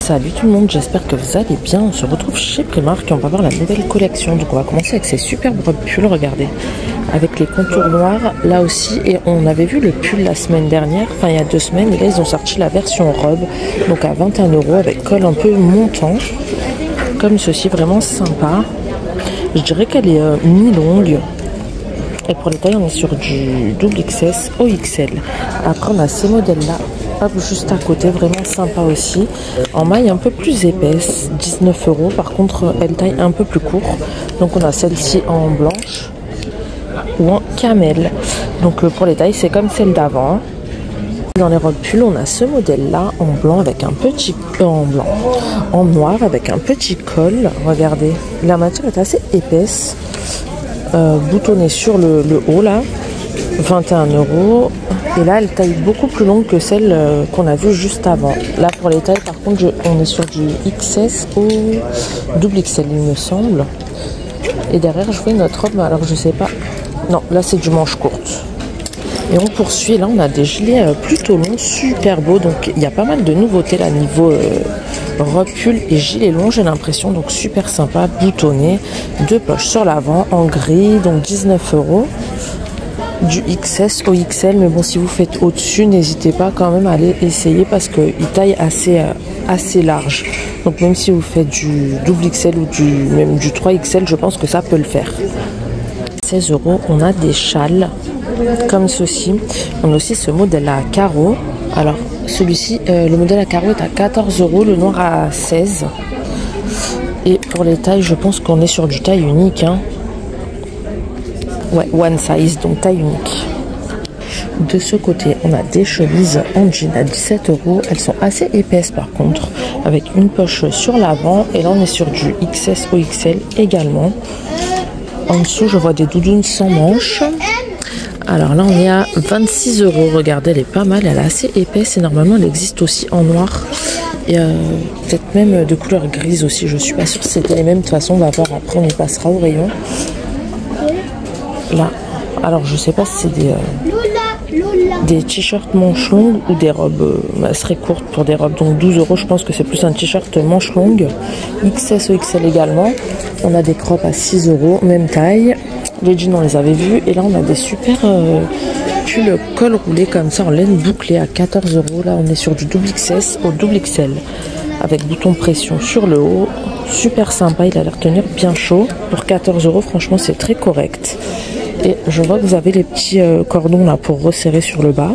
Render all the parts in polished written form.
Salut tout le monde, j'espère que vous allez bien. On se retrouve chez Primark et on va voir la nouvelle collection. Donc on va commencer avec ces superbes robes pulls, regardez, avec les contours noirs là aussi. Et on avait vu le pull la semaine dernière, enfin il y a 2 semaines, et là ils ont sorti la version robe, donc à 21 € avec col un peu montant, comme ceci, vraiment sympa. Je dirais qu'elle est mi-longue. Et pour les tailles, on est sur du double XS au XL. Après, on a ces modèles-là, hop, juste à côté, vraiment sympa aussi. En maille un peu plus épaisse, 19 €. Par contre, elle taille un peu plus court. Donc, on a celle-ci en blanche ou en camel. Donc, pour les tailles, c'est comme celle d'avant. Dans les robes pulls, on a ce modèle-là en blanc avec un petit... en noir avec un petit col. Regardez, la matière est assez épaisse. Boutonnée sur le haut là, 21 €. Et là elle taille beaucoup plus longue que celle qu'on a vue juste avant. Là pour les tailles par contre on est sur du XS au double XL il me semble. Et derrière je vois notre robe, mais alors je sais pas, non là c'est du manche courte. Et on poursuit, là on a des gilets plutôt longs, super beaux. Donc il y a pas mal de nouveautés là niveau robe pull et gilet long, j'ai l'impression. Donc super sympa, boutonné, 2 poches sur l'avant en gris, donc 19 €. Du XS au XL, mais bon si vous faites au-dessus, n'hésitez pas quand même à aller essayer parce qu'il taille assez large. Donc même si vous faites du double XL ou même du 3XL, je pense que ça peut le faire. 16 €, on a des châles comme ceci. On a aussi ce modèle là à carreaux. Alors celui-ci, le modèle à carreaux est à 14 €, le noir à 16 €. Et pour les tailles, je pense qu'on est sur du taille unique, hein. Ouais, one size, donc taille unique. De ce côté, on a des chemises en jean à 17 €. Elles sont assez épaisses par contre, avec une poche sur l'avant. Et là, on est sur du XS au XL également. En dessous, je vois des doudounes sans manches. Alors là, on est à 26 €. Regardez, elle est pas mal, elle est assez épaisse et normalement, elle existe aussi en noir. Et peut-être même de couleur grise aussi. Je suis pas sûre si c'était les mêmes. De toute façon, on va voir après, on y passera au rayon. Là, alors je sais pas si c'est des t-shirts manches longues ou des robes, elles seraient courtes pour des robes, donc 12 €. Je pense que c'est plus un t-shirt manche longue, XS ou XL également. On a des crops à 6 €, même taille. Les jeans on les avait vus, et là on a des super pulls col roulé comme ça en laine bouclée à 14 €. Là on est sur du double XS au double XL avec bouton pression sur le haut, super sympa, il a l'air tenir bien chaud. Pour 14 €, franchement c'est très correct. Et je vois que vous avez les petits cordons là pour resserrer sur le bas.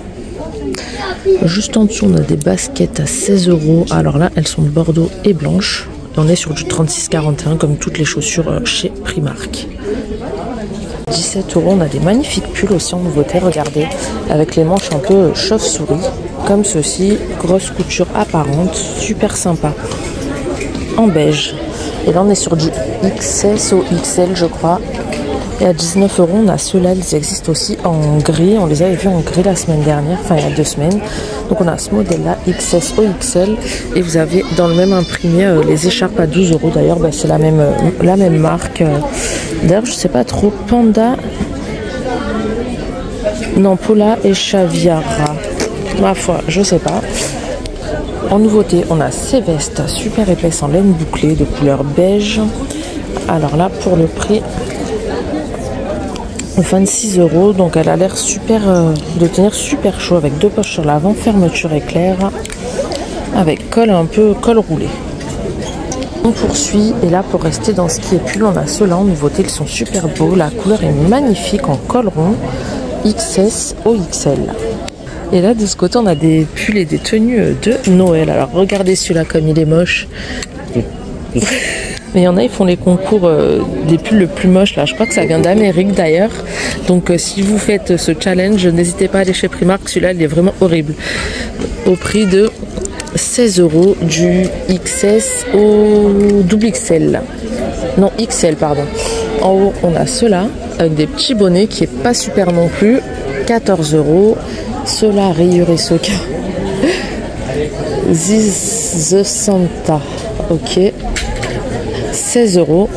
Juste en dessous, on a des baskets à 16 €. Alors là, elles sont bordeaux et blanches. Et on est sur du 36,41 comme toutes les chaussures chez Primark. 17 €, on a des magnifiques pulls aussi en nouveauté, regardez, avec les manches un peu chauve-souris, comme ceci, grosse couture apparente, super sympa, en beige. Et là, on est sur du XS au XL, je crois. Et à 19 €, on a ceux-là, ils existent aussi en gris. On les avait vus en gris la semaine dernière, enfin il y a 2 semaines. Donc on a ce modèle-là, XS au XL. Et vous avez dans le même imprimé les écharpes à 12 €. D'ailleurs, bah, c'est la même marque. D'ailleurs, je sais pas trop, Panda... Non, Pola et Chaviara. Ma foi, je sais pas. En nouveauté, on a ces vestes super épaisses en laine bouclée de couleur beige. Alors là, pour le prix... 26 €, donc elle a l'air super de tenir super chaud avec 2 poches sur l'avant, fermeture éclair avec col roulé. On poursuit, et là pour rester dans ce qui est pull, on a ceux-là en nouveauté, ils sont super beaux, la couleur est magnifique en col rond, XS au XL. Et là de ce côté on a des pulls et des tenues de Noël. Alors regardez celui-là comme il est moche. Mais il y en a, ils font les concours des pulls le plus moche là. Je crois que ça vient d'Amérique d'ailleurs. Donc si vous faites ce challenge, n'hésitez pas à aller chez Primark. Celui-là, il est vraiment horrible. Au prix de 16 € du XS au double XL. Non, XL, pardon. En haut, on a ceux-là avec des petits bonnets qui est pas super non plus. 14 €. Ceux-là, rayures et soca. This the Santa. Ok. 16 €.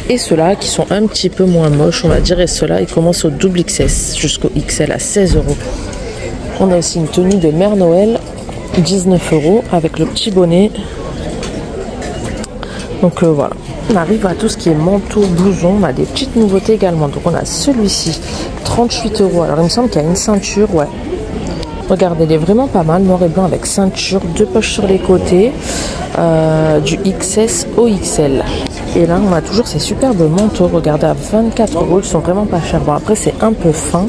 Et ceux-là qui sont un petit peu moins moches, on va dire. Et ceux-là, ils commencent au double XS jusqu'au XL à 16 €. On a aussi une tenue de Mère Noël, 19 € avec le petit bonnet Donc voilà, on arrive à tout ce qui est manteau, blouson. On a des petites nouveautés également. Donc on a celui-ci, 38 €. Alors il me semble qu'il y a une ceinture, ouais. Regardez, il est vraiment pas mal, noir et blanc avec ceinture, 2 poches sur les côtés, du XS au XL. Et là, on a toujours ces superbes manteaux. Regardez, à 24 €, ils sont vraiment pas chers. Bon, après, c'est un peu fin,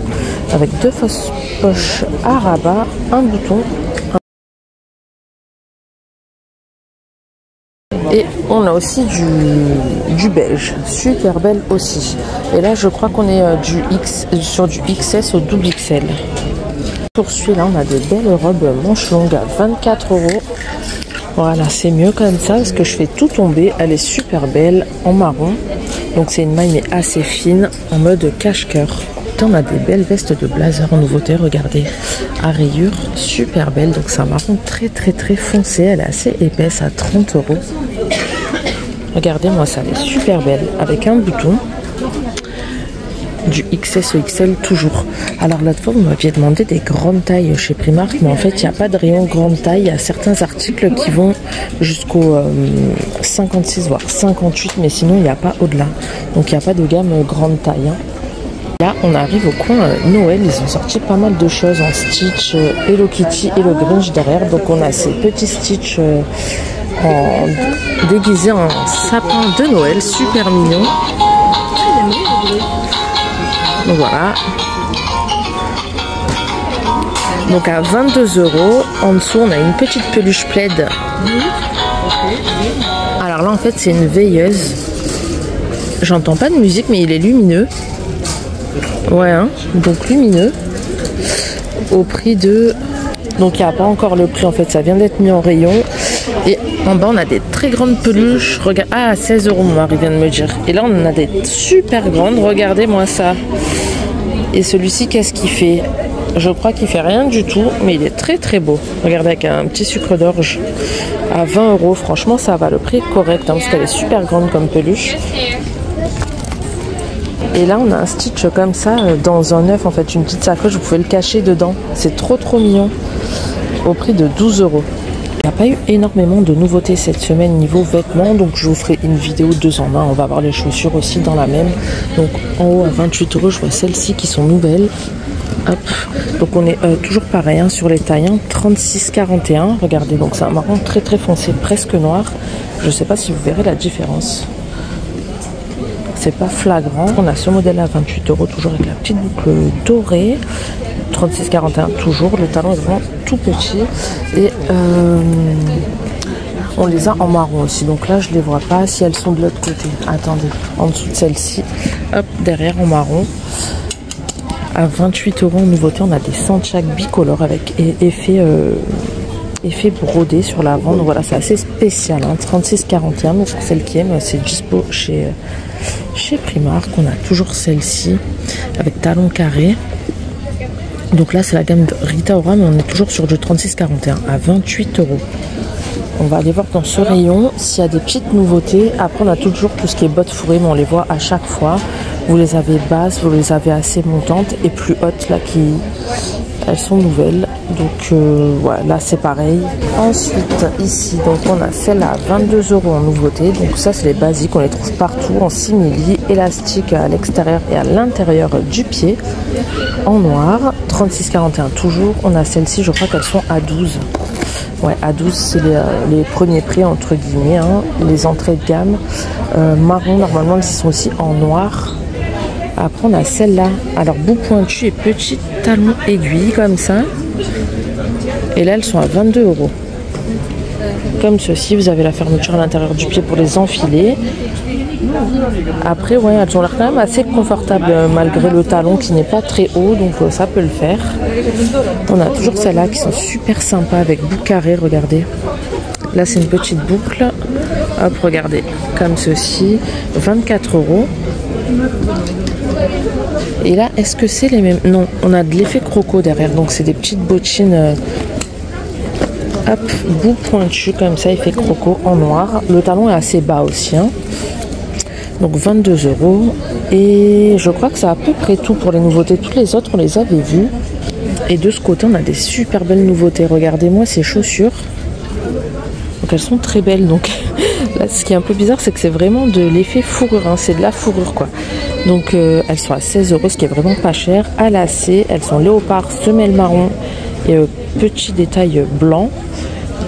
avec 2 fausses poches à rabat, un bouton. Et on a aussi du beige, super belle aussi. Et là, je crois qu'on est sur du XS au double XL. Pour celui-là, on a des belles robes manches longues à 24 €. Voilà, c'est mieux comme ça parce que je fais tout tomber. Elle est super belle en marron. Donc c'est une maille mais assez fine en mode cache-cœur. On a des belles vestes de blazer en nouveauté, regardez, à rayures, super belle. Donc c'est un marron très foncé, elle est assez épaisse à 30 €. Regardez moi ça, elle est super belle avec un bouton. Du XS au XL toujours. Alors l'autre fois vous m'aviez demandé des grandes tailles chez Primark, mais en fait il n'y a pas de rayon grande taille. Il y a certains articles qui vont jusqu'au 56 voire 58, mais sinon il n'y a pas au-delà. Donc il n'y a pas de gamme grande taille. Là on arrive au coin Noël, ils ont sorti pas mal de choses en Stitch, Hello Kitty et le Grinch derrière. Donc on a ces petits Stitch déguisés en sapin de Noël, super mignon. Donc voilà. Donc à 22 €. En dessous, on a une petite peluche plaid. Alors là, en fait, c'est une veilleuse. J'entends pas de musique, mais il est lumineux. Ouais, hein, donc lumineux. Au prix de... Donc il n'y a pas encore le prix, en fait, ça vient d'être mis en rayon. Et en bas, on a des très grandes peluches. Regarde, ah, 16 €, mon mari vient de me dire. Et là, on en a des super grandes. Regardez-moi ça. Et celui-ci, qu'est-ce qu'il fait? Je crois qu'il fait rien du tout, mais il est très beau. Regardez, avec un petit sucre d'orge à 20 €. Franchement, ça va, le prix est correct, hein, parce qu'elle est super grande comme peluche. Et là, on a un Stitch comme ça, dans un œuf, en fait, une petite sacoche. Vous pouvez le cacher dedans. C'est trop mignon. Au prix de 12 €. Il n'y a pas eu énormément de nouveautés cette semaine niveau vêtements, donc je vous ferai une vidéo 2 en 1. On va voir les chaussures aussi dans la même. Donc en haut à 28 €, je vois celles-ci qui sont nouvelles. Hop. Donc on est toujours pareil hein, sur les tailles, hein, 36-41. Regardez, donc c'est un marron très foncé, presque noir. Je ne sais pas si vous verrez la différence. C'est pas flagrant. On a ce modèle à 28 € toujours avec la petite boucle dorée. 36-41 toujours. Le talon est vraiment tout petit. Et on les a en marron aussi. Donc là, je les vois pas si elles sont de l'autre côté. Attendez, en dessous de celle-ci. Hop, derrière en marron. À 28 € en nouveauté, on a des Sanchak bicolores avec effet brodé sur l'avant. Donc voilà, c'est assez spécial. Hein, 36-41. Mais pour celle qui aime, c'est dispo chez Primark. On a toujours celle-ci avec talon carré. Donc là, c'est la gamme de Rita Ora, mais on est toujours sur du 36-41 à 28 €. On va aller voir dans ce rayon s'il y a des petites nouveautés. Après, on a toujours tout ce qui est bottes fourrées, mais on les voit à chaque fois. Vous les avez basses, vous les avez assez montantes et plus hautes, là, elles sont nouvelles. Donc voilà, là c'est pareil. Ensuite ici, donc on a celle à 22 € en nouveauté. Donc ça c'est les basiques, on les trouve partout en simili, élastique à l'extérieur et à l'intérieur du pied. En noir, 36-41 toujours. On a celles-ci, je crois qu'elles sont à 12. Ouais, à 12 c'est les premiers prix entre guillemets, hein, les entrées de gamme. Marron, normalement elles sont aussi en noir. Après on a celle-là, alors bout pointu et petit talon aiguille comme ça. Et là elles sont à 22 €. Comme ceci, vous avez la fermeture à l'intérieur du pied pour les enfiler. Après ouais, elles ont l'air quand même assez confortables malgré le talon qui n'est pas très haut, donc ça peut le faire. On a toujours celles-là qui sont super sympas avec boucle carré, regardez. Là c'est une petite boucle. Hop, regardez, comme ceci, 24 €. Et là, est-ce que c'est les mêmes? Non, on a de l'effet croco derrière, donc c'est des petites bottines hop, bout pointu comme ça, effet croco en noir. Le talon est assez bas aussi, hein. Donc 22 €. Et je crois que c'est à peu près tout pour les nouveautés. Toutes les autres, on les avait vues. Et de ce côté, on a des super belles nouveautés. Regardez-moi ces chaussures. Donc elles sont très belles. Donc là, ce qui est un peu bizarre, c'est que c'est vraiment de l'effet fourrure, hein. C'est de la fourrure quoi. Donc elles sont à 16 €, ce qui est vraiment pas cher. À lacets, elles sont léopard, semelle marron et petit détail blanc.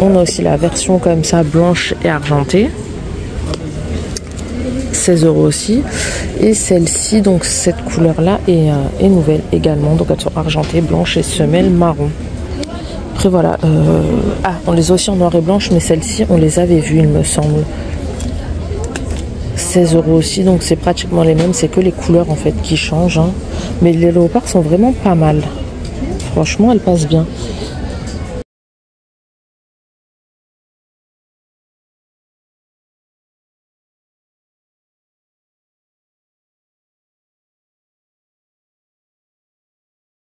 On a aussi la version comme ça, blanche et argentée. 16 € aussi. Et celle-ci, donc cette couleur-là est nouvelle également. Donc elles sont argentées, blanches et semelle marron. Après voilà, on les a aussi en noir et blanche, mais celles-ci on les avait vues il me semble. 16 € aussi, donc c'est pratiquement les mêmes, c'est que les couleurs en fait qui changent, hein. Mais les léopards sont vraiment pas mal. Franchement, elles passent bien.